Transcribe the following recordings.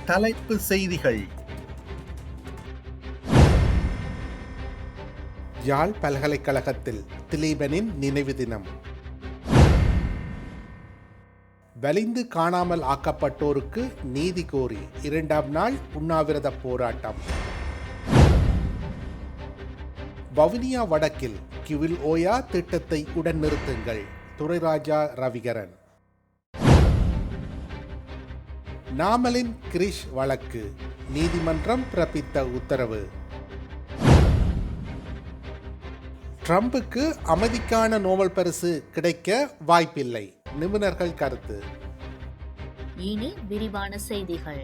தலைப்பு செய்திகள். யாழ் பல்கலைக்கழகத்தில் திலீபனின் நினைவு தினம். வலிந்து காணாமல் ஆக்கப்பட்டோருக்கு நீதி கோரி 2ஆம் நாள் உண்ணாவிரத போராட்டம். வவுனியா வடக்கில் கிவில் ஓயா திட்டத்தை உடன் நிறுத்துங்கள், துரைராஜா ரவிகரன். நாமலின் கிரிஷ் வழக்கு, நீதிமன்றம் பிறப்பித்த உத்தரவு. ட்ரம்புக்கு அமைதிக்கான நோபல் பரிசு கிடைக்க வாய்ப்பில்லை, நிபுணர்கள் கருத்து. இனி விரிவான செய்திகள்.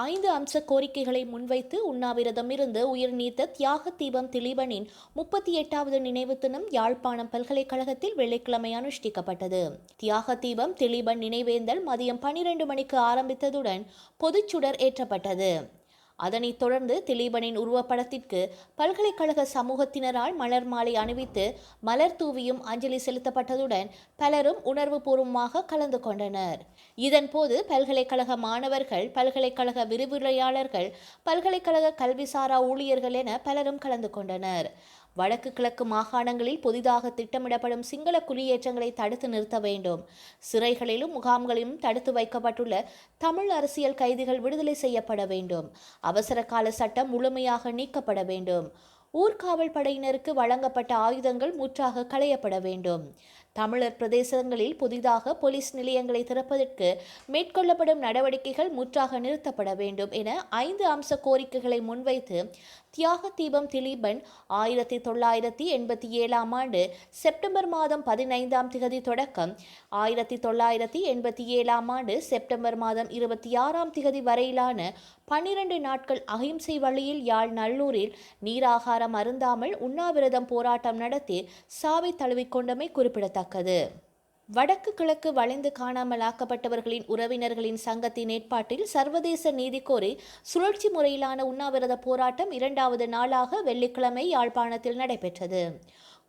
5 அம்ச கோரிக்கைகளை முன்வைத்து உண்ணாவிரதம் இருந்து உயிர் நீத்த தியாக தீபம் திலீபனின் 38வது நினைவு தினம் யாழ்ப்பாணம் பல்கலைக்கழகத்தில் வெள்ளிக்கிழமை அனுஷ்டிக்கப்பட்டது. தியாக தீபம் திலீபன் நினைவேந்தல் மதியம் 12 மணிக்கு ஆரம்பித்ததுடன் பொதுச்சுடர் ஏற்றப்பட்டது. அதனைத் தொடர்ந்து திலீபனின் உருவப்படத்திற்கு பல்கலைக்கழக சமூகத்தினரால் மலர் மாலை அணிவித்து மலர் தூவியும் அஞ்சலி செலுத்தப்பட்டதுடன் பலரும் உணர்வு பூர்வமாக கலந்து கொண்டனர். இதன்போது பல்கலைக்கழக மாணவர்கள், பல்கலைக்கழக விரிவுரையாளர்கள், பல்கலைக்கழக கல்விசாரா ஊழியர்கள் என பலரும் கலந்து கொண்டனர். வடக்கு கிழக்கு மாகாணங்களில் புதிதாக திட்டமிடப்படும் சிங்கள குடியேற்றங்களை தடுத்து நிறுத்த வேண்டும். சிறைகளிலும் முகாம்களிலும் தடுத்து வைக்கப்பட்டுள்ள தமிழ் அரசியல் கைதிகள் விடுதலை செய்யப்பட வேண்டும். அவசர கால சட்டம் முழுமையாக நீக்கப்பட வேண்டும். ஊர்காவல் படையினருக்கு வழங்கப்பட்ட ஆயுதங்கள் முற்றாக களையப்பட வேண்டும். தமிழர் பிரதேசங்களில் புதிதாக போலீஸ் நிலையங்களை திறப்பதற்கு மேற்கொள்ளப்படும் நடவடிக்கைகள் முற்றாக நிறுத்தப்பட வேண்டும் என 5 அம்ச கோரிக்கைகளை முன்வைத்து தியாக தீபம் திலீபன் 1987ஆம் ஆண்டு செப்டம்பர் மாதம் 15ஆம் திகதி தொடக்கம் 1987ஆம் ஆண்டு செப்டம்பர் மாதம் 26ஆம் திகதி வரையிலான 12 நாட்கள் அகிம்சை வழியில் யாழ் நல்லூரில் நீராகாரம் அருந்தாமல் உண்ணாவிரதம் போராட்டம் நடத்தி சாவை தழுவிக்கொண்டமை குறிப்பிடத்தக்கது. வடக்கு கிழக்கு வளைந்து காணாமல் ஆக்கப்பட்டவர்களின் உறவினர்களின் சங்கத்தின் ஏற்பாட்டில் சர்வதேச நீதி கோரி சுழற்சி முறையிலான உண்ணாவிரத போராட்டம் 2வது நாளாக வெள்ளிக்கிழமை யாழ்ப்பாணத்தில் நடைபெற்றது.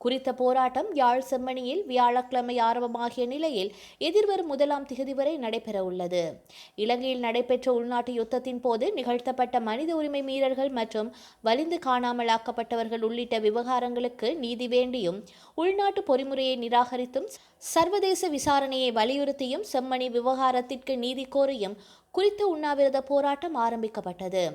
குறித்த போராட்டம் யாழ் செம்மணியில் வியாழக்கிழமை ஆரம்பமாகிய நிலையில் எதிர்வரும் 1ஆம் திகதி வரை நடைபெற உள்ளது. இலங்கையில் நடைபெற்ற உள்நாட்டு யுத்தத்தின் போது நிகழ்த்தப்பட்ட மனித உரிமை மீறல்கள் மற்றும் வலிந்து காணாமல் ஆக்கப்பட்டவர்கள் உள்ளிட்ட விவகாரங்களுக்கு நீதி வேண்டியும் உள்நாட்டு பொறிமுறையை நிராகரித்தும் சர்வதேச விசாரணையை வலியுறுத்தியும் செம்மணி விவகாரத்திற்கு நீதி கோரியும் குறித்த உண்ணாவிரத போராட்டம் ஆரம்பிக்கப்பட்டது.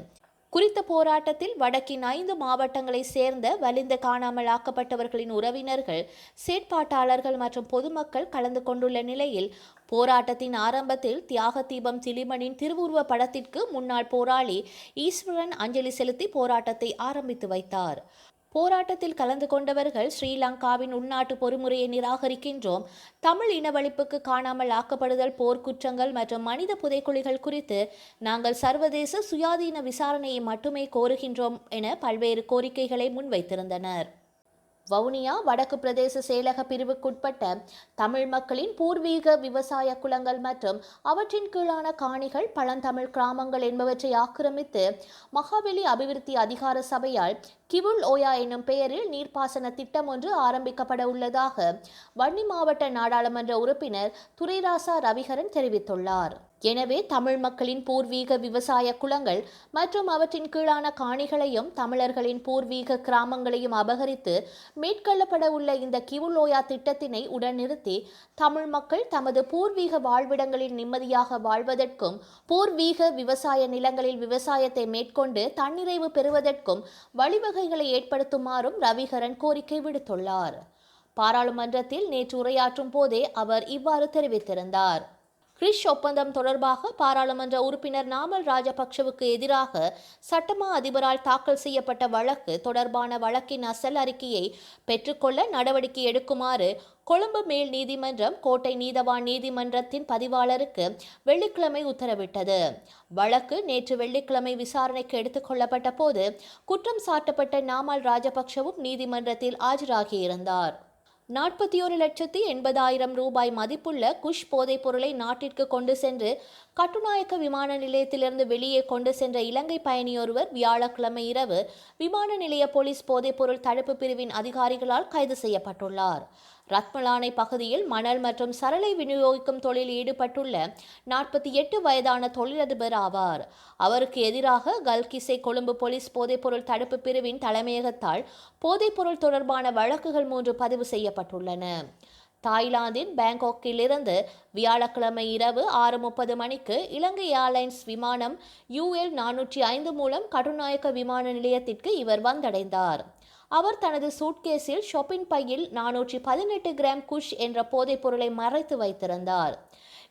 குறித்த போராட்டத்தில் வடக்கின் 5 மாவட்டங்களை சேர்ந்த வலிந்து காணாமல் ஆக்கப்பட்டவர்களின் உறவினர்கள், செயற்பாட்டாளர்கள் மற்றும் பொதுமக்கள் கலந்து கொண்டுள்ள நிலையில் போராட்டத்தின் ஆரம்பத்தில் தியாக தீபம் திலீபனின் திருவுருவ படத்திற்கு முன்னாள் போராளி ஈஸ்வரன் அஞ்சலி செலுத்தி போராட்டத்தை ஆரம்பித்து வைத்தார். போராட்டத்தில் கலந்து கொண்டவர்கள் ஸ்ரீலங்காவின் உள்நாட்டு பொறிமுறையை நிராகரிக்கின்றோம், தமிழ் இனவழிப்புக்கு காணாமல் ஆக்கப்படுதல், போர்க்குற்றங்கள் மற்றும் மனித புதைக்குழிகள் குறித்து நாங்கள் சர்வதேச சுயாதீன விசாரணையை மட்டுமே கோருகின்றோம் என பல்வேறு கோரிக்கைகளை முன்வைத்திருந்தனர். வவுனியா வடக்கு பிரதேச செயலக பிரிவுக்குட்பட்ட தமிழ் மக்களின் பூர்வீக விவசாய குளங்கள் மற்றும் அவற்றின் கீழான காணிகள், பழந்தமிழ் கிராமங்கள் என்பவற்றை ஆக்கிரமித்து மகாவெளி அபிவிருத்தி அதிகார சபையால் கிவுல் ஓயா என்னும் பெயரில் நீர்ப்பாசன திட்டம் ஒன்று ஆரம்பிக்கப்பட உள்ளதாக வன்னி மாவட்ட நாடாளுமன்ற உறுப்பினர் துரைராசா ரவிகரன் தெரிவித்துள்ளார். எனவே தமிழ் மக்களின் பூர்வீக விவசாய குளங்கள் மற்றும் அவற்றின் கீழான காணிகளையும் தமிழர்களின் பூர்வீக கிராமங்களையும் அபகரித்து மேற்கொள்ளப்பட உள்ள இந்த கிவுலோயா திட்டத்தினை உடன் நிறுத்தி தமிழ் மக்கள் தமது பூர்வீக வாழ்விடங்களில் நிம்மதியாக வாழ்வதற்கும் பூர்வீக விவசாய நிலங்களில் விவசாயத்தை மேற்கொண்டு தன்னிறைவு பெறுவதற்கும் வழிவகைகளை ஏற்படுத்துமாறும் ரவிகரன் கோரிக்கை விடுத்துள்ளார். பாராளுமன்றத்தில் நேற்று உரையாற்றும் போதே அவர் இவ்வாறு தெரிவித்திருந்தார். கிரிஷ் ஒப்பந்தம் தொடர்பாக பாராளுமன்ற உறுப்பினர் நாமல் ராஜபக்ஷவுக்கு எதிராக சட்டமா அதிபரால் தாக்கல் செய்யப்பட்ட வழக்கு தொடர்பான வழக்கின் அசல் அறிக்கையை பெற்றுக்கொள்ள நடவடிக்கை எடுக்குமாறு கொழும்பு மேல் நீதிமன்றம் கோட்டை நீதவான் நீதிமன்றத்தின் பதிவாளருக்கு வெள்ளிக்கிழமை உத்தரவிட்டது. வழக்கு நேற்று வெள்ளிக்கிழமை விசாரணைக்கு எடுத்துக் கொள்ளப்பட்ட போது குற்றம் சாட்டப்பட்ட நாமல் ராஜபக்ஷவும் நீதிமன்றத்தில் ஆஜராகியிருந்தார். 41,80,000 ரூபாய் மதிப்புள்ள குஷ் போதைப் பொருளை நாட்டிற்கு கொண்டு சென்று கட்டுநாயக்க விமான நிலையத்திலிருந்து வெளியே கொண்டு சென்ற இலங்கை பயணியொருவர் வியாழக்கிழமை இரவு விமான நிலைய போலீஸ் போதைப்பொருள் தடுப்பு பிரிவின் அதிகாரிகளால் கைது செய்யப்பட்டுள்ளார். ரத்மலானை பகுதியில் மணல் மற்றும் சரளை விநியோகிக்கும் தொழிலில் ஈடுபட்டுள்ள 48 வயதான தொழிலதிபர் ஆவார். அவருக்கு எதிராக கல்கிசை கொழும்பு போலீஸ் போதைப்பொருள் தடுப்பு பிரிவின் தலைமையகத்தால் போதைப்பொருள் தொடர்பான வழக்குகள் 3 பதிவு செய்யப்பட்டுள்ளன. தாய்லாந்தின் பேங்காக்கில் இருந்து வியாழக்கிழமை இரவு 6:30 மணிக்கு இலங்கை ஏர்லைன்ஸ் விமானம் UL405 மூலம் கட்டுநாயக்க விமான நிலையத்திற்கு இவர் வந்தடைந்தார். அவர் தனது சூட்கேஸில் ஷாப்பிங் பையில் 418 கிராம் குஷ் என்ற போதைப் பொருளை மறைத்து வைத்திருந்தார்.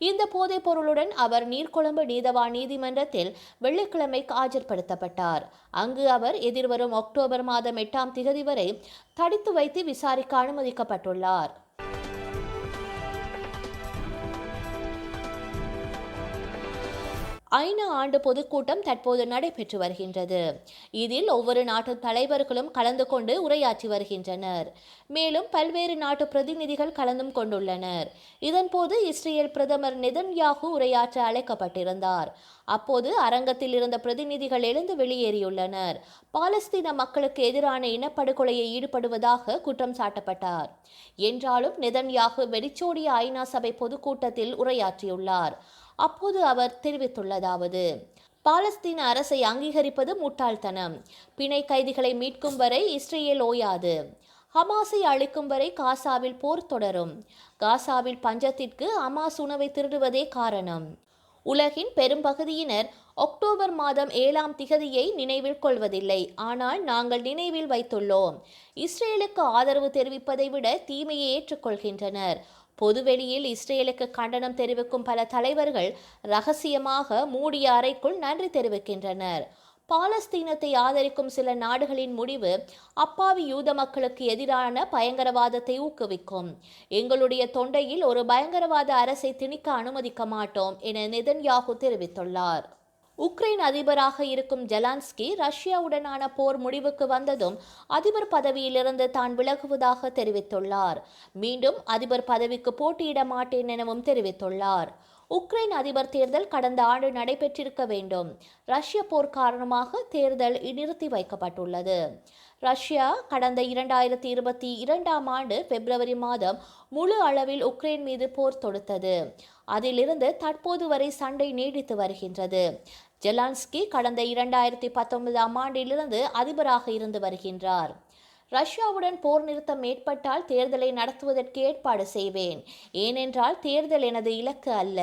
இந்த போதைப் பொருளுடன் அவர் நீர்கொழும்பு நீதவான் நீதிமன்றத்தில் வெள்ளிக்கிழமை ஆஜர்படுத்தப்பட்டார். அங்கு அவர் எதிர்வரும் அக்டோபர் மாதம் 8ஆம் திகதி வரை தடுத்து வைத்து விசாரிக்க அனுமதிக்கப்பட்டுள்ளார். ஐநா ஆண்டு பொதுக்கூட்டம் தற்போது நடைபெற்று வருகின்றது. இதில் ஒவ்வொரு நாட்டு தலைவர்களும் கலந்து கொண்டு உரையாற்றி வருகின்றனர். மேலும் பல்வேறு நாட்டு பிரதிநிதிகள் கலந்தும் கொண்டுள்ளனர். இதன்போது இஸ்ரேல் பிரதமர் நெதன்யாகு உரையாற்ற அழைக்கப்பட்டிருந்தார். அப்போது அரங்கத்தில் இருந்த பிரதிநிதிகள் எழுந்து வெளியேறியுள்ளனர். பாலஸ்தீன மக்களுக்கு எதிரான இனப்படுகொலையை ஈடுபடுவதாக குற்றம் சாட்டப்பட்டார். என்றாலும் நெதன்யாகு வெறிச்சோடிய ஐநா சபை பொதுக்கூட்டத்தில் உரையாற்றியுள்ளார். அப்போது அவர் தெரிவித்துள்ளதாவது: பாலஸ்தீன அரசை அங்கீகரிப்பது முட்டாள்தனம். பிணை கைதிகளை மீட்கும் வரை இஸ்ரேல் ஓயாது. ஹமாஸை அழிக்கும் வரை காசாவில் போர் தொடரும். காசாவில் பஞ்சத்திற்கு ஹமாஸ் உணவை திருடுவதே காரணம். உலகின் பெரும்பகுதியினர் அக்டோபர் மாதம் 7ஆம் திகதியை நினைவில் கொள்வதில்லை. ஆனால் நாங்கள் நினைவில் வைத்துள்ளோம். இஸ்ரேலுக்கு ஆதரவு தெரிவிப்பதை விட தீமையை ஏற்றுக்கொள்கின்றனர். பொதுவெளியில் இஸ்ரேலுக்கு கண்டனம் தெரிவிக்கும் பல தலைவர்கள் ரகசியமாக மூடிய அறைக்குள் நன்றி தெரிவிக்கின்றனர். பாலஸ்தீனத்தை ஆதரிக்கும் சில நாடுகளின் முடிவு அப்பாவி யூத மக்களுக்கு எதிரான பயங்கரவாதத்தை ஊக்குவிக்கும். எங்களுடைய தொண்டையில் ஒரு பயங்கரவாத அரசை திணிக்க அனுமதிக்க மாட்டோம் என நெதன்யாகு தெரிவித்துள்ளார். உக்ரைன் அதிபராக இருக்கும் ஜெலன்ஸ்கி ரஷ்யாவுடனான போர் முடிவுக்கு வந்ததும் அதிபர் பதவியிலிருந்து தான் விலகுவதாக தெரிவித்துள்ளார். மீண்டும் அதிபர் பதவிக்கு போட்டியிட மாட்டேன் எனவும் தெரிவித்துள்ளார். உக்ரைன் அதிபர் தேர்தல் கடந்த ஆண்டு நடைபெற்றிருக்க வேண்டும். ரஷ்ய போர் காரணமாக தேர்தல் நிறுத்தி வைக்கப்பட்டுள்ளது. ரஷ்யா கடந்த 2022ஆம் ஆண்டு பிப்ரவரி மாதம் முழு அளவில் உக்ரைன் மீது போர் தொடுத்தது. அதிலிருந்து தற்போது வரை சண்டை நீடித்து வருகின்றது. ஜெலன்ஸ்கி கடந்த 2019ஆம் ஆண்டிலிருந்து அதிபராக இருந்து வருகின்றார். ரஷ்யாவுடன் போர் நிறுத்தம் ஏற்பட்டால் தேர்தலை நடத்துவதற்கு ஏற்பாடு செய்வேன். ஏனென்றால் தேர்தல் எனது இலக்கு அல்ல.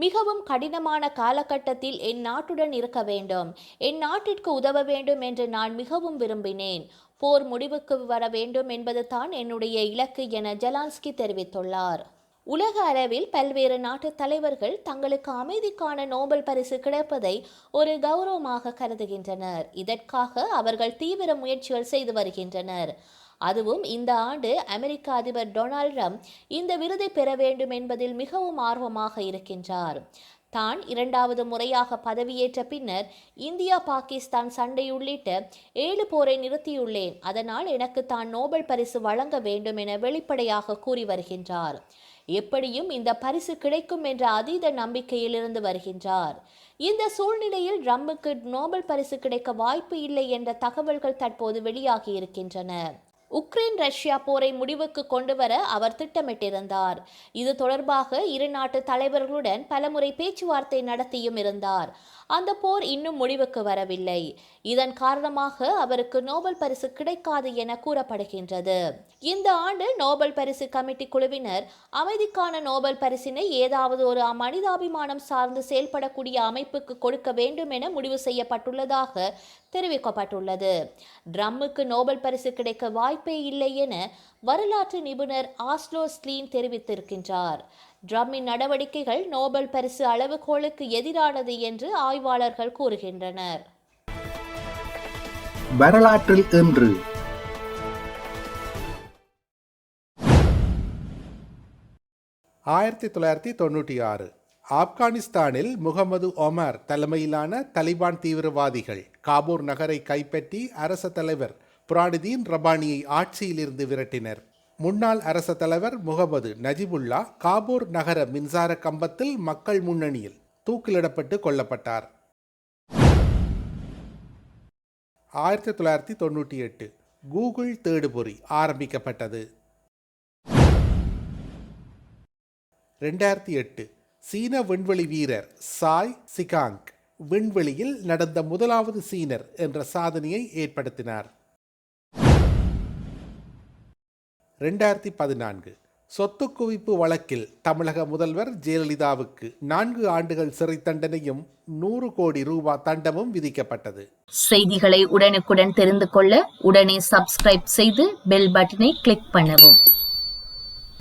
மிகவும் கடினமான காலகட்டத்தில் என் நாட்டுடன் இருக்க வேண்டும். என் நாட்டிற்கு உதவ வேண்டும் என்று நான் மிகவும் விரும்பினேன். போர் முடிவுக்கு வர வேண்டும் என்பது தான் என்னுடைய இலக்கு என ஜெலன்ஸ்கி தெரிவித்துள்ளார். உலக அளவில் பல்வேறு நாட்டு தலைவர்கள் தங்களுக்கு அமைதிக்கான நோபல் பரிசு கிடைப்பதை ஒரு கௌரவமாக கருதுகின்றனர். இதற்காக அவர்கள் தீவிர முயற்சிகள் செய்து வருகின்றனர். அதுவும் இந்த ஆண்டு அமெரிக்க அதிபர் டொனால்ட் ட்ரம்ப் இந்த விருதை பெற வேண்டும் என்பதில் மிகவும் ஆர்வமாக இருக்கின்றார். தான் 2வது முறையாக பதவியேற்ற பின்னர் இந்தியா பாகிஸ்தான் சண்டை உள்ளிட்ட 7 போரை நிறுத்தியுள்ளேன். அதனால் எனக்கு தான் நோபல் பரிசு வழங்க வேண்டும் என வெளிப்படையாக கூறி வருகின்றார். எப்படியும் இந்த பரிசு கிடைக்கும் என்ற அதீத நம்பிக்கையில் இருந்து வருகின்றார். இந்த சூழ்நிலையில் ட்ரம்புக்கு நோபல் பரிசு கிடைக்க வாய்ப்பு இல்லை என்ற தகவல்கள் தற்போது வெளியாகி இருக்கின்றன. உக்ரைன் ரஷ்யா போரை முடிவுக்கு கொண்டு வர அவர் திட்டமிட்டிருந்தார். இது தொடர்பாக இரு நாட்டு தலைவர்களுடன் பலமுறை பேச்சுவார்த்தை நடத்தியும் இருந்தார். அந்த போர் இன்னும் முடிவுக்கு வரவில்லை. இதன் காரணமாக அவருக்கு நோபல் பரிசு கிடைக்காது என கூறப்படுகின்றது. இந்த ஆண்டு நோபல் பரிசு கமிட்டி குழுவினர் அமைதிக்கான நோபல் பரிசினை ஏதாவது ஒரு மனிதாபிமானம் சார்ந்து செயல்படக்கூடிய அமைப்புக்கு கொடுக்க வேண்டும் என முடிவு செய்யப்பட்டுள்ளதாக தெரிவிக்கப்பட்டுள்ளது. ட்ரம்புக்கு நோபல் பரிசு கிடைக்க வாய்ப்பே இல்லை என வரலாற்று நிபுணர் ஆஸ்லோ ஸ்லீன் தெரிவித்திருக்கின்றார். ட்ரம்பின் நடவடிக்கைகள் நோபல் பரிசு அளவுகோலுக்கு எதிரானது என்று ஆய்வாளர்கள் கூறுகின்றனர். வரலாற்றில் இன்று 1996 ஆப்கானிஸ்தானில் முகமது ஒமர் தலைமையிலான தலிபான் தீவிரவாதிகள் காபூர் நகரை கைப்பற்றி அரச தலைவர் புரானுதீன் ரபானியை ஆட்சியிலிருந்து விரட்டினர். முன்னாள் அரச தலைவர் முகமது நஜிபுல்லா காபூர் நகர மின்சார கம்பத்தில் மக்கள் முன்னணியில் தூக்கிலிடப்பட்டு கொல்லப்பட்டார். 1998 கூகுள் தேடுபொறி ஆரம்பிக்கப்பட்டது. 2008 சீன விண்வெளி வீரர் சாய் சிகாங் விண்வெளியில் நடந்த முதலாவது சீனர் என்ற சாதனையை ஏற்படுத்தினார். 2014 சொத்து குவிப்பு வழக்கில் தமிழக முதல்வர் ஜெயலலிதாவுக்கு 4 ஆண்டுகள் சிறை தண்டனையும் 100 கோடி ரூபாய் தண்டமும் விதிக்கப்பட்டது. செய்திகளை உடனுக்குடன் தெரிந்து கொள்ள உடனே சப்ஸ்கிரைப் செய்து பெல் பட்டனை கிளிக் பண்ணவும்.